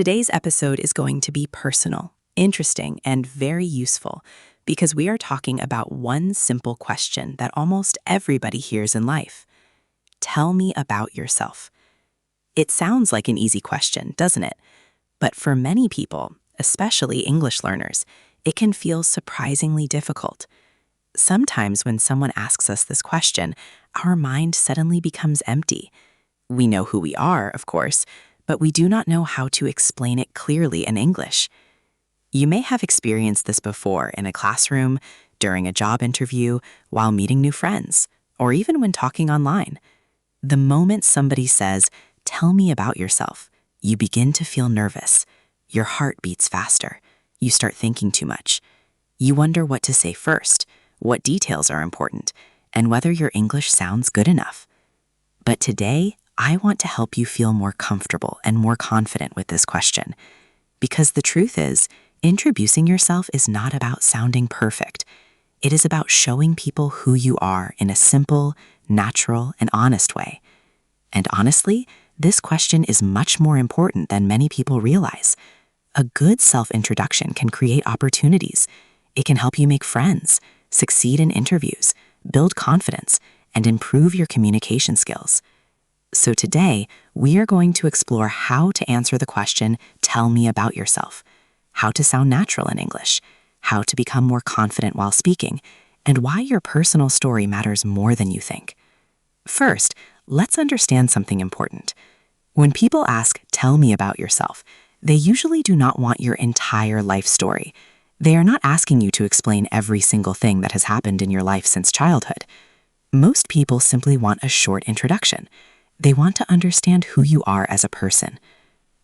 Today's episode is going to be personal, interesting, and very useful because we are talking about one simple question that almost everybody hears in life. Tell me about yourself. It sounds like an easy question, doesn't it? But for many people, especially English learners, it can feel surprisingly difficult. Sometimes when someone asks us this question, our mind suddenly becomes empty. We know who we are, of course, but we do not know how to explain it clearly in English. You may have experienced this before in a classroom, during a job interview, while meeting new friends, or even when talking online. The moment somebody says, "Tell me about yourself," you begin to feel nervous. Your heart beats faster. You start thinking too much. You wonder what to say first, what details are important, and whether your English sounds good enough. But today, I want to help you feel more comfortable and more confident with this question. Because the truth is, introducing yourself is not about sounding perfect. It is about showing people who you are in a simple, natural, and honest way. And honestly, this question is much more important than many people realize. A good self-introduction can create opportunities. It can help you make friends, succeed in interviews, build confidence, and improve your communication skills. So today, we are going to explore how to answer the question, "Tell me about yourself," how to sound natural in English, how to become more confident while speaking, and why your personal story matters more than you think. First, let's understand something important. When people ask, "Tell me about yourself," they usually do not want your entire life story. They are not asking you to explain every single thing that has happened in your life since childhood. Most people simply want a short introduction. They want to understand who you are as a person.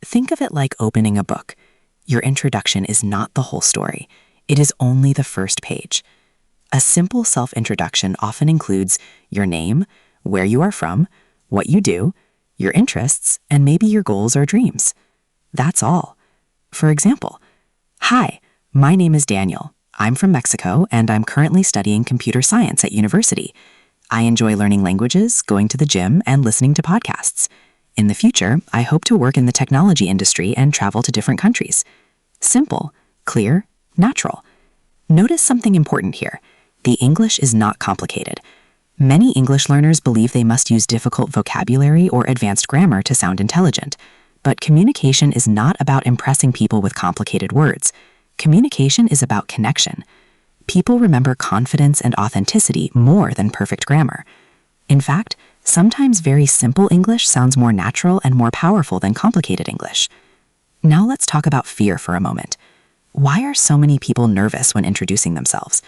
Think of it like opening a book. Your introduction is not the whole story. It is only the first page. A simple self-introduction often includes your name, where you are from, what you do, your interests, and maybe your goals or dreams. That's all. For example, "Hi, my name is Daniel. I'm from Mexico, and I'm currently studying computer science at university. I enjoy learning languages, going to the gym, and listening to podcasts. In the future, I hope to work in the technology industry and travel to different countries." Simple, clear, natural. Notice something important here. The English is not complicated. Many English learners believe they must use difficult vocabulary or advanced grammar to sound intelligent. But communication is not about impressing people with complicated words. Communication is about connection. People remember confidence and authenticity more than perfect grammar. In fact, sometimes very simple English sounds more natural and more powerful than complicated English. Now let's talk about fear for a moment. Why are so many people nervous when introducing themselves?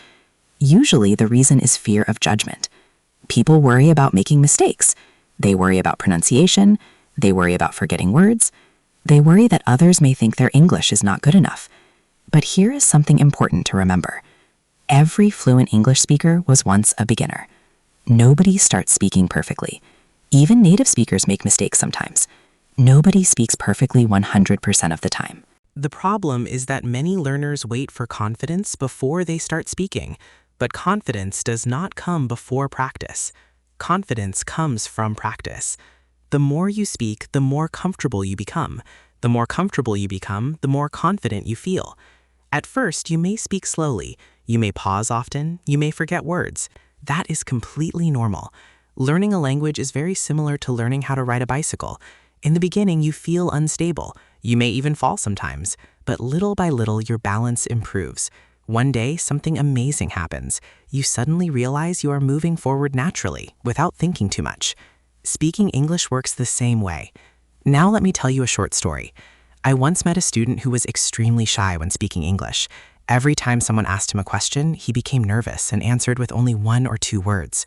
Usually the reason is fear of judgment. People worry about making mistakes. They worry about pronunciation. They worry about forgetting words. They worry that others may think their English is not good enough. But here is something important to remember. Every fluent English speaker was once a beginner. Nobody starts speaking perfectly. Even native speakers make mistakes sometimes. Nobody speaks perfectly 100% of the time. The problem is that many learners wait for confidence before they start speaking, but confidence does not come before practice. Confidence comes from practice. The more you speak, the more comfortable you become. The more comfortable you become, the more confident you feel. At first, you may speak slowly. You may pause often. You may forget words. That is completely normal. Learning a language is very similar to learning how to ride a bicycle. In the beginning, you feel unstable. You may even fall sometimes. But little by little, your balance improves. One day, something amazing happens. You suddenly realize you are moving forward naturally, without thinking too much. Speaking English works the same way. Now let me tell you a short story. I once met a student who was extremely shy when speaking English. Every time someone asked him a question, he became nervous and answered with only 1 or 2 words.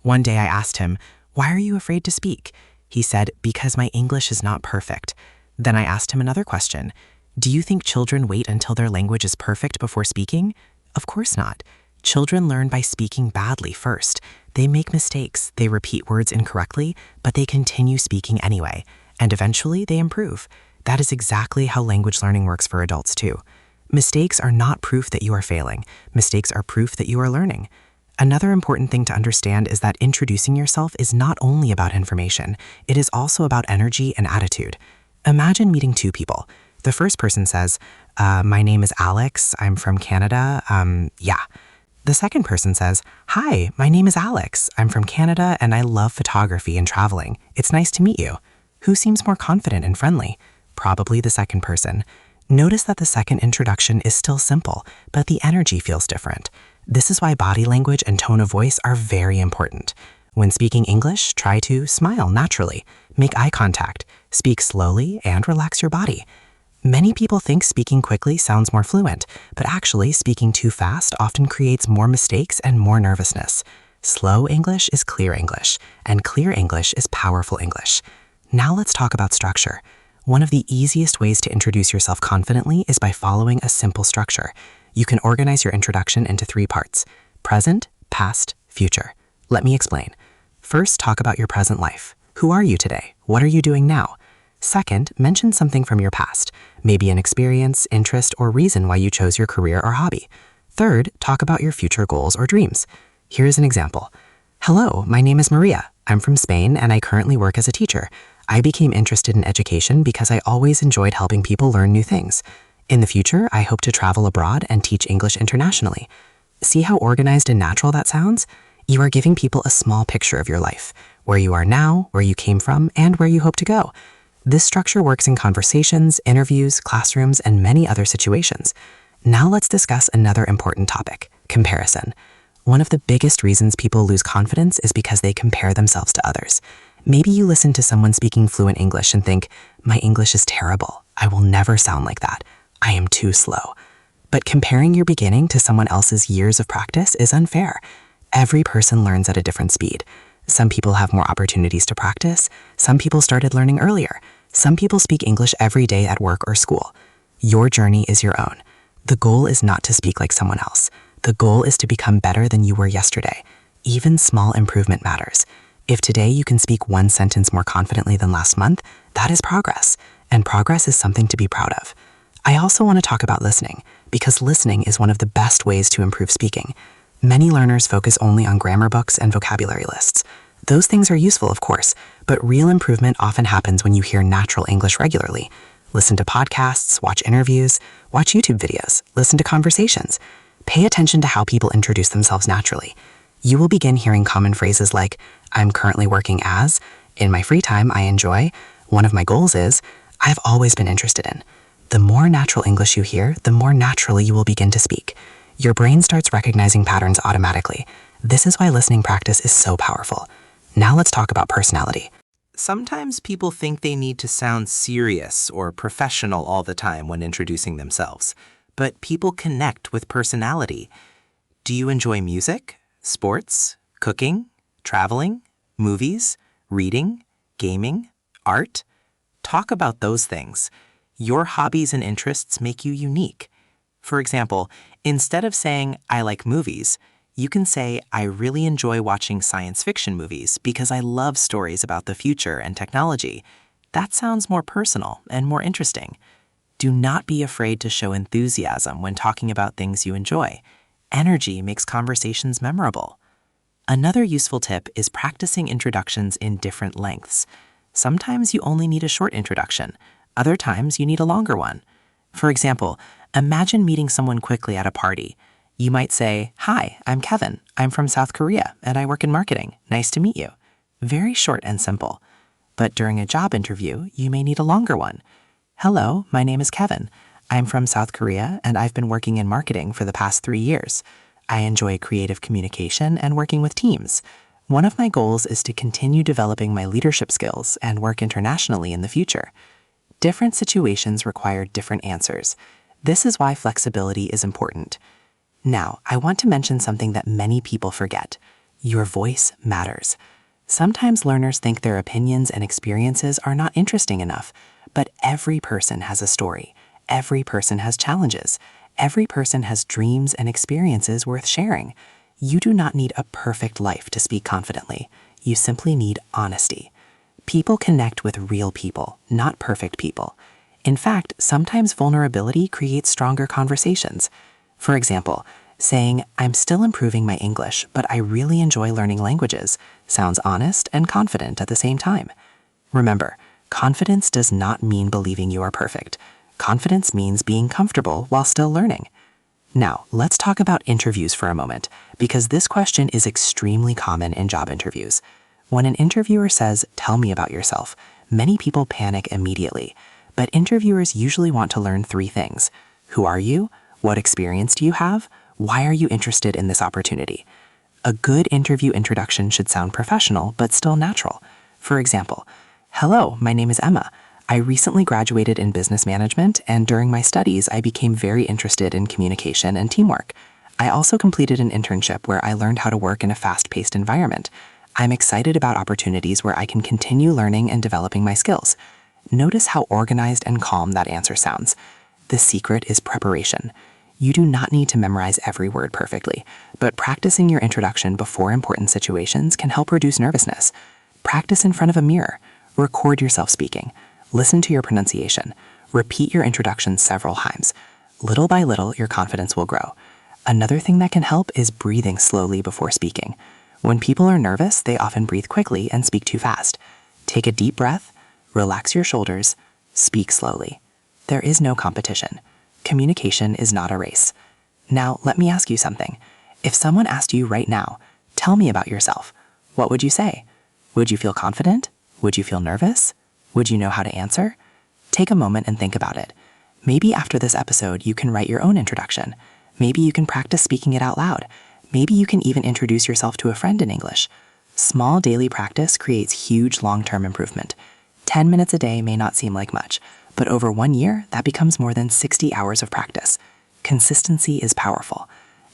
One day I asked him, "Why are you afraid to speak?" He said, "Because my English is not perfect." Then I asked him another question. "Do you think children wait until their language is perfect before speaking?" Of course not. Children learn by speaking badly first. They make mistakes, they repeat words incorrectly, but they continue speaking anyway. And eventually they improve. That is exactly how language learning works for adults too. Mistakes are not proof that you are failing. Mistakes are proof that you are learning. Another important thing to understand is that introducing yourself is not only about information, it is also about energy and attitude. Imagine meeting 2 people. The first person says, my name is Alex. I'm from Canada. Yeah. The second person says, hi, my name is Alex. I'm from Canada and I love photography and traveling. It's nice to meet you. Who seems more confident and friendly? Probably the second person. Notice that the second introduction is still simple, but the energy feels different. This is why body language and tone of voice are very important. When speaking English, try to smile naturally, make eye contact, speak slowly, and relax your body. Many people think speaking quickly sounds more fluent, but actually speaking too fast often creates more mistakes and more nervousness. Slow English is clear English, and clear English is powerful English. Now let's talk about structure. One of the easiest ways to introduce yourself confidently is by following a simple structure. You can organize your introduction into 3 parts: present, past, future. Let me explain. First, talk about your present life. Who are you today? What are you doing now? Second, mention something from your past, maybe an experience, interest, or reason why you chose your career or hobby. Third, talk about your future goals or dreams. Here's an example. Hello, my name is Maria. I'm from Spain and I currently work as a teacher. I became interested in education because I always enjoyed helping people learn new things. In the future, I hope to travel abroad and teach English internationally. See how organized and natural that sounds? You are giving people a small picture of your life, where you are now, where you came from, and where you hope to go. This structure works in conversations, interviews, classrooms, and many other situations. Now let's discuss another important topic: comparison. One of the biggest reasons people lose confidence is because they compare themselves to others. Maybe you listen to someone speaking fluent English and think, my English is terrible. I will never sound like that. I am too slow. But comparing your beginning to someone else's years of practice is unfair. Every person learns at a different speed. Some people have more opportunities to practice. Some people started learning earlier. Some people speak English every day at work or school. Your journey is your own. The goal is not to speak like someone else. The goal is to become better than you were yesterday. Even small improvement matters. If today you can speak 1 sentence more confidently than last month, that is progress, and progress is something to be proud of. I also want to talk about listening, because listening is one of the best ways to improve speaking. Many learners focus only on grammar books and vocabulary lists. Those things are useful, of course, but real improvement often happens when you hear natural English regularly. Listen to podcasts, watch interviews, watch YouTube videos, listen to conversations. Pay attention to how people introduce themselves naturally. You will begin hearing common phrases like, I'm currently working as, in my free time I enjoy, one of my goals is, I've always been interested in. The more natural English you hear, the more naturally you will begin to speak. Your brain starts recognizing patterns automatically. This is why listening practice is so powerful. Now let's talk about personality. Sometimes people think they need to sound serious or professional all the time when introducing themselves, but people connect with personality. Do you enjoy music, sports, cooking, traveling, movies, reading, gaming, art? Talk about those things. Your hobbies and interests make you unique. For example, instead of saying, I like movies, you can say, I really enjoy watching science fiction movies because I love stories about the future and technology. That sounds more personal and more interesting. Do not be afraid to show enthusiasm when talking about things you enjoy. Energy makes conversations memorable. Another useful tip is practicing introductions in different lengths. Sometimes you only need a short introduction. Other times you need a longer one. For example, imagine meeting someone quickly at a party. You might say, hi, I'm Kevin. I'm from South Korea and I work in marketing. Nice to meet you. Very short and simple. But during a job interview, you may need a longer one. Hello, my name is Kevin. I'm from South Korea and I've been working in marketing for the past 3 years. I enjoy creative communication and working with teams. One of my goals is to continue developing my leadership skills and work internationally in the future. Different situations require different answers. This is why flexibility is important. Now, I want to mention something that many people forget. Your voice matters. Sometimes learners think their opinions and experiences are not interesting enough, but every person has a story. Every person has challenges. Every person has dreams and experiences worth sharing. You do not need a perfect life to speak confidently. You simply need honesty. People connect with real people, not perfect people. In fact, sometimes vulnerability creates stronger conversations. For example, saying, I'm still improving my English, but I really enjoy learning languages, sounds honest and confident at the same time. Remember, confidence does not mean believing you are perfect. Confidence means being comfortable while still learning. Now, let's talk about interviews for a moment, because this question is extremely common in job interviews. When an interviewer says, "Tell me about yourself," many people panic immediately. But interviewers usually want to learn three things. Who are you? What experience do you have? Why are you interested in this opportunity? A good interview introduction should sound professional, but still natural. For example, "Hello, my name is Emma. I recently graduated in business management, and during my studies, I became very interested in communication and teamwork. I also completed an internship where I learned how to work in a fast-paced environment. I'm excited about opportunities where I can continue learning and developing my skills." Notice how organized and calm that answer sounds. The secret is preparation. You do not need to memorize every word perfectly, but practicing your introduction before important situations can help reduce nervousness. Practice in front of a mirror. Record yourself speaking. Listen to your pronunciation. Repeat your introduction several times. Little by little, your confidence will grow. Another thing that can help is breathing slowly before speaking. When people are nervous, they often breathe quickly and speak too fast. Take a deep breath, relax your shoulders, speak slowly. There is no competition. Communication is not a race. Now, let me ask you something. If someone asked you right now, "Tell me about yourself," what would you say? Would you feel confident? Would you feel nervous? Would you know how to answer? Take a moment and think about it. Maybe after this episode, you can write your own introduction. Maybe you can practice speaking it out loud. Maybe you can even introduce yourself to a friend in English. Small daily practice creates huge long-term improvement. 10 minutes a day may not seem like much, but over 1 year, that becomes more than 60 hours of practice. Consistency is powerful.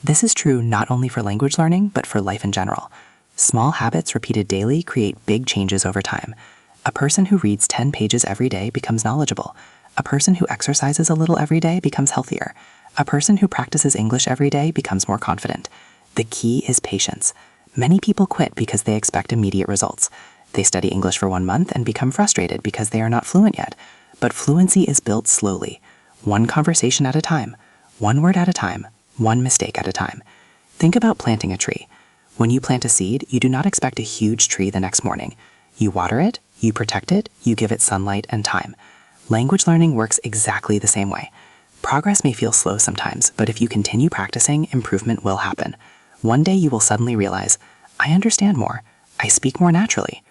This is true not only for language learning, but for life in general. Small habits repeated daily create big changes over time. A person who reads 10 pages every day becomes knowledgeable. A person who exercises a little every day becomes healthier. A person who practices English every day becomes more confident. The key is patience. Many people quit because they expect immediate results. They study English for 1 month and become frustrated because they are not fluent yet. But fluency is built slowly, one conversation at a time, one word at a time, one mistake at a time. Think about planting a tree. When you plant a seed, you do not expect a huge tree the next morning. You water it, you protect it, you give it sunlight and time. Language learning works exactly the same way. Progress may feel slow sometimes, but if you continue practicing, improvement will happen. One day you will suddenly realize, "I understand more. I speak more naturally."